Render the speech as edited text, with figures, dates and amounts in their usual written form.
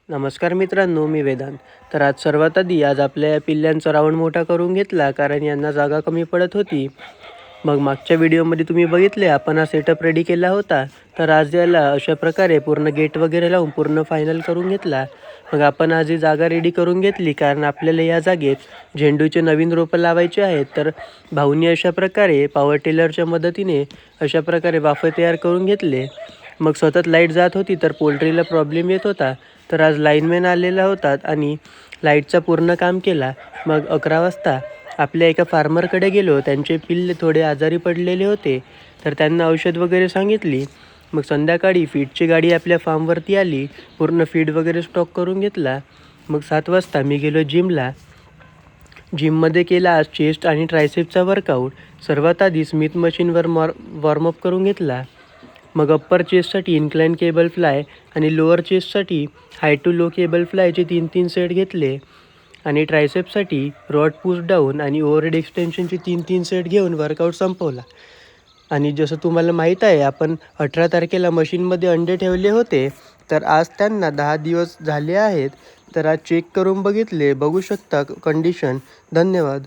नमस्कार मित्रांनो, मी वेदांत. तर सर्वात आधी आपल्या या पिल्ल्यांचा राऊंड मोठा करून घेतला, कारण यांना जागा कमी पडत होती. मग मागच्या व्हिडिओमध्ये तुम्ही बघितले आपण हा सेटअप रेडी केला होता. तर आज याला अशा प्रकारे पूर्ण गेट वगैरे लावून पूर्ण फायनल करून घेतला. मग आपण आज ही जागा रेडी करून घेतली, कारण आपल्याला या जागेत झेंडूचे नवीन रोपं लावायचे आहेत. तर भाऊनी अशा प्रकारे पॉवर टिलरच्या मदतीने अशा प्रकारे वाफे तयार करून घेतले. मग सतत लाईट जात होती, तर पोल्ट्रीला प्रॉब्लेम येत होता. तर आज लाईनमॅन आलेला होता आणि लाईटचं पूर्ण काम केला. मग 11 वाजता आपल्या एका फार्मरकडे गेलो. त्यांचे पिल्ले थोडे आजारी पडलेले होते, तर त्यांना औषध वगैरे सांगितली. मग संध्याकाळी फीडची गाडी आपल्या फार्मवरती आली, पूर्ण फीड वगैरे स्टॉक करून घेतला. मग 7 वाजता मी गेलो जिमला. जिममध्ये केला आज चेस्ट आणि ट्रायसेपचा वर्कआउट. सर्वात आधी स्मिथ मशीनवर वॉर्मअप करून घेतला. मग अप्पर चेस्टसाठी इन्क्लाइन केबल फ्लाय आणि लोअर चेस्टसाठी हाय टू लो केबल फ्लायचे 3-3 सेट घेतले. आणि ट्रायसेपसाठी रॉड पुश डाऊन आणि ओव्हरहेड एक्सटेन्शनचे 3-3 सेट घेऊन वर्कआउट संपवला. आणि जसं तुम्हाला माहीत आहे, आपण 18 तारखेला मशीनमध्ये अंडे ठेवले होते, तर आज त्यांना 10 दिवस झाले आहेत. तर आज चेक करून बघितले, बघू शकता कंडिशन. धन्यवाद.